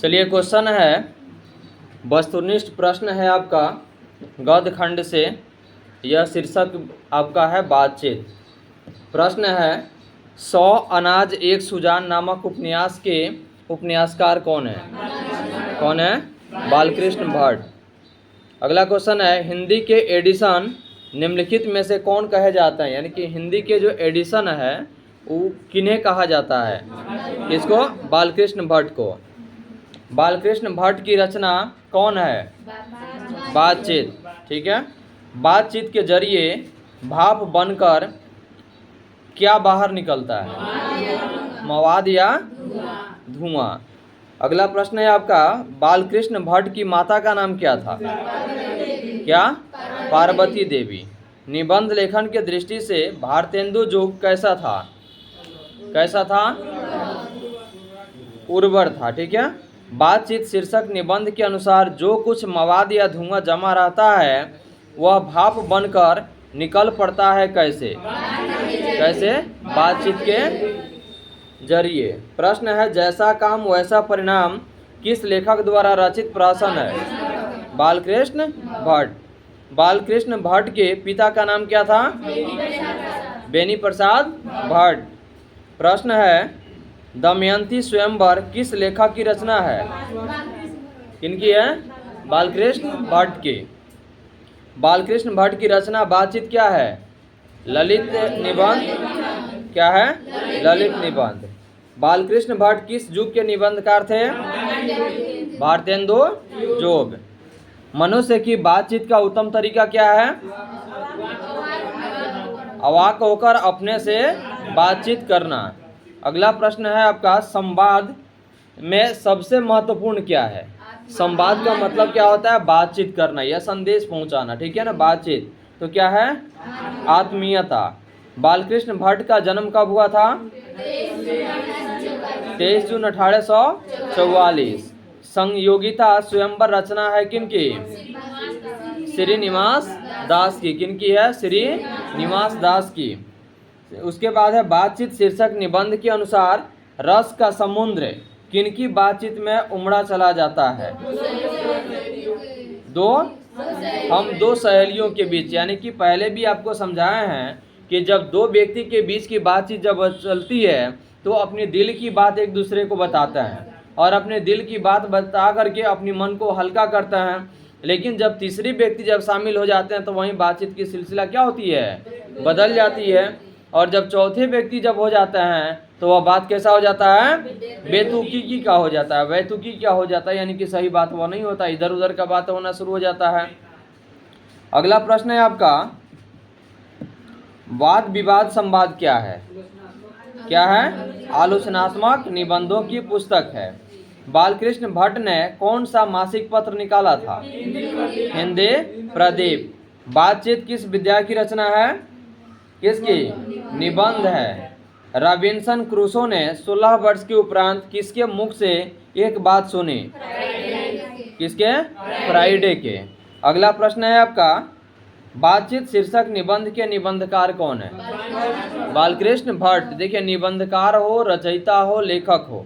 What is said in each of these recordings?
चलिए, क्वेश्चन है, वस्तुनिष्ठ प्रश्न है आपका गद्य खंड से। यह शीर्षक आपका है बातचीत। प्रश्न है, 100 अनाज एक सुजान नामक उपन्यास के उपन्यासकार कौन है? कौन है? बालकृष्ण भट्ट। अगला क्वेश्चन है, हिंदी के एडिशन निम्नलिखित में से कौन कहे जाते हैं? यानी कि हिंदी के जो एडिशन है वो किन्हें कहा जाता है? किसको? बालकृष्ण भट्ट को। बालकृष्ण भट्ट की रचना कौन है? बातचीत। ठीक है। बातचीत के जरिए भाप बनकर क्या बाहर निकलता है? मवाद या धुआं। अगला प्रश्न है आपका, बालकृष्ण भट्ट की माता का नाम क्या था? क्या? पार्वती देवी। निबंध लेखन के दृष्टि से भारतेंदु जोग कैसा था? कैसा था? उर्वर था। ठीक है। बातचीत शीर्षक निबंध के अनुसार जो कुछ मवाद या धुआं जमा रहता है वह भाप बनकर निकल पड़ता है। कैसे? कैसे? बातचीत के जरिए। प्रश्न है, जैसा काम वैसा परिणाम किस लेखक द्वारा रचित प्रहसन है? बालकृष्ण भट्ट। बालकृष्ण भट्ट के पिता का नाम क्या था? बेनी प्रसाद भट्ट। प्रश्न है, दमयंती स्वयंवर किस लेखक की रचना है? किनकी है? बालकृष्ण भट्ट की। बालकृष्ण भट्ट की रचना बातचीत क्या है? ललित निबंध। क्या है? ललित निबंध। बालकृष्ण भट्ट किस युग के निबंधकार थे? भारतेंदु जोग। मनुष्य की बातचीत का उत्तम तरीका क्या है? अवाक होकर अपने से बातचीत करना। अगला प्रश्न है आपका, संवाद में सबसे महत्वपूर्ण क्या है? संवाद का मतलब क्या होता है? बातचीत करना या संदेश पहुंचाना। ठीक है ना। बातचीत तो क्या है? आत्मीयता। बालकृष्ण भट्ट का जन्म कब हुआ था? 23 जून 1844। संयोगिता स्वयंवर रचना है किनकी? श्रीनिवास दास की। किनकी है? श्रीनिवास दास की। उसके बाद है, बातचीत शीर्षक निबंध के अनुसार रस का समुद्र किनकी बातचीत में उमड़ा चला जाता है? हम दो सहेलियों के बीच। यानी कि पहले भी आपको समझाए हैं कि जब दो व्यक्ति के बीच की बातचीत जब चलती है तो अपने दिल की बात एक दूसरे को बताते हैं और अपने दिल की बात बता करके अपनी मन को हल्का करते हैं। लेकिन जब तीसरी व्यक्ति जब शामिल हो जाते हैं तो वहीं बातचीत की सिलसिला क्या होती है? बदल जाती है। और जब चौथे व्यक्ति जब हो जाते हैं तो वह बात कैसा हो जाता है? बेतुकी का हो जाता है। बेतुकी क्या हो जाता है? यानी कि सही बात वो नहीं होता, इधर उधर का बात होना शुरू हो जाता है। अगला प्रश्न है आपका, वाद विवाद संवाद क्या है? क्या है? आलोचनात्मक निबंधों की पुस्तक है। बालकृष्ण भट्ट ने कौन सा मासिक पत्र निकाला था? हिंदी प्रदीप। बातचीत किस विद्या की रचना है? किसकी? निबंध है। रॉबिन्सन क्रूसो ने 16 वर्ष के उपरांत किसके मुख से एक बात सुनी? किसके? फ्राइडे के। अगला प्रश्न है आपका, बातचीत शीर्षक निबंध के निबंधकार कौन है? बालकृष्ण भट्ट। देखिए, निबंधकार हो, रचयिता हो, लेखक हो,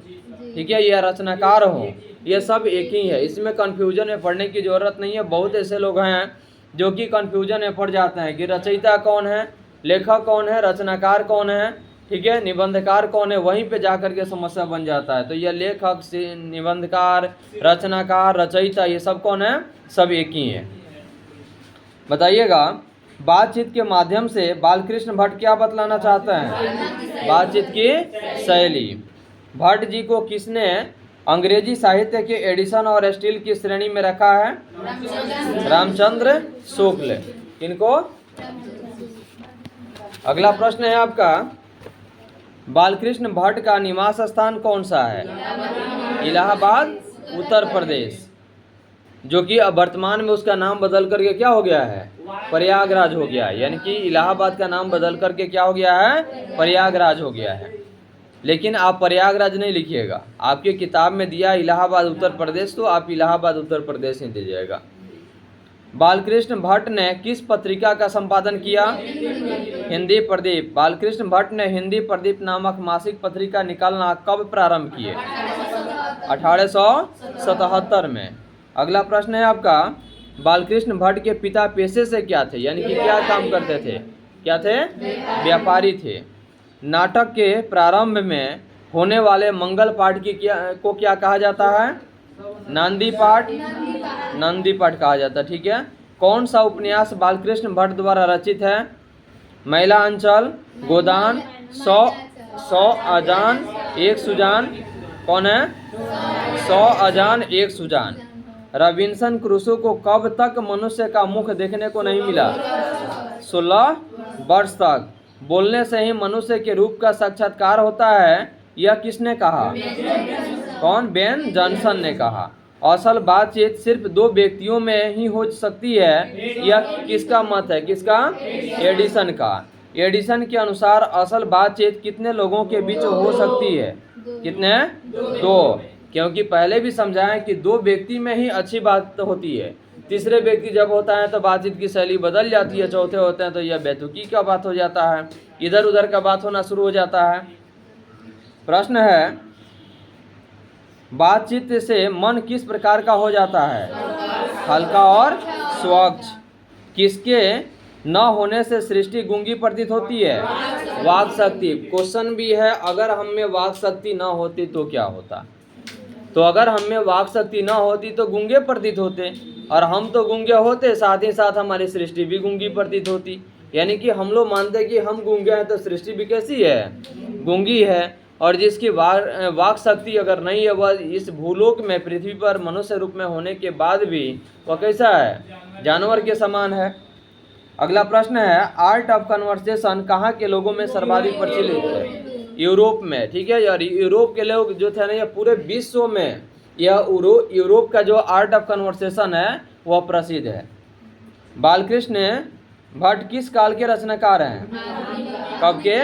ठीक है, या रचनाकार हो, ये सब एक ही है। इसमें कंफ्यूजन में पढ़ने की जरूरत नहीं है। बहुत ऐसे लोग हैं जो कि कंफ्यूजन में पड़ जाते हैं कि रचयिता कौन है, लेखक कौन है, रचनाकार कौन है, ठीक है, निबंधकार कौन है, वहीं पे जाकर के समस्या बन जाता है। तो यह लेखक, निबंधकार, रचनाकार, रचयिता, ये सब कौन है? सब एक ही है। बताइएगा, बातचीत के माध्यम से बालकृष्ण भट्ट क्या बतलाना चाहते हैं? बातचीत की शैली। भट्ट जी को किसने अंग्रेजी साहित्य के एडिशन और स्टील की श्रेणी में रखा है? रामचंद्र शुक्ल। किनको? अगला प्रश्न है आपका, बालकृष्ण भट्ट का निवास स्थान कौन सा है? इलाहाबाद, उत्तर प्रदेश, जो कि अब वर्तमान में उसका नाम बदल करके क्या हो गया है? प्रयागराज हो गया है। यानी कि इलाहाबाद का नाम बदल करके क्या हो गया है? प्रयागराज हो गया है। लेकिन आप प्रयागराज नहीं लिखिएगा, आपके किताब में दिया इलाहाबाद उत्तर प्रदेश, तो आप इलाहाबाद उत्तर प्रदेश ही दीजिएगा। बालकृष्ण भट्ट ने किस पत्रिका का संपादन किया? हिंदी प्रदीप। बालकृष्ण भट्ट ने हिंदी प्रदीप नामक मासिक पत्रिका निकालना कब प्रारंभ किए? 1877 में। अगला प्रश्न है आपका, बालकृष्ण भट्ट के पिता पेशे से क्या थे, यानी कि क्या काम करते थे? क्या थे? व्यापारी थे। नाटक के प्रारंभ में होने वाले मंगल पाठ को क्या कहा जाता है? नंदी पाठ। नंदी पाठ कहा जाता है, ठीक है। कौन सा उपन्यास बालकृष्ण भट्ट द्वारा रचित है? महिला अंचल, गोदान, 100 अजान एक सुजान। कौन है? 100 अजान एक सुजान। रॉबिन्सन क्रूसो को कब तक मनुष्य का मुख देखने को नहीं मिला? 16 वर्ष तक। बोलने से ही मनुष्य के रूप का साक्षात्कार होता है, यह किसने कहा? कौन? बेन जॉनसन ने कहा। असल बातचीत सिर्फ दो व्यक्तियों में ही हो सकती है, यह किसका मत है? किसका? एडिसन का। एडिसन के अनुसार असल बातचीत कितने लोगों के बीच हो सकती है? कितने? 2। क्योंकि पहले भी समझाएं कि दो व्यक्ति में ही अच्छी बात होती है, तीसरे व्यक्ति जब होता है तो बातचीत की शैली बदल जाती है, चौथे होते हैं तो यह बेतुकी का बात हो जाता है, इधर उधर का बात होना शुरू हो जाता है। प्रश्न है, बातचीत से मन किस प्रकार का हो जाता है? हल्का और स्वच्छ। किसके न होने से सृष्टि गूंगी प्रतीत होती है? वाक शक्ति। क्वेश्चन भी है, अगर हम में वाक शक्ति न होती तो क्या होता? तो अगर हम में वाक शक्ति न होती तो गूंगे प्रतीत होते, और हम तो गूंगे होते, साथ ही साथ हमारी सृष्टि भी गूंगी प्रतीत होती। यानी कि हम लोग मानते हैं कि हम गूंगे हैं तो सृष्टि भी कैसी है? गूंगी है। और जिसकी वाक शक्ति अगर नहीं है, वह इस भूलोक में पृथ्वी पर मनुष्य रूप में होने के बाद भी वह कैसा है? जानवर के समान है। अगला प्रश्न है, आर्ट ऑफ कन्वर्सेशन कहाँ के लोगों में सर्वाधिक प्रचलित है? यूरोप में, ठीक है यार। यूरोप के लोग जो थे ना, ये पूरे विश्व में यह यूरोप का जो आर्ट ऑफ कन्वर्सेशन है वह प्रसिद्ध है। बालकृष्ण भट्ट किस काल के रचनाकार हैं? कब के?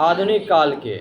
आधुनिक काल के।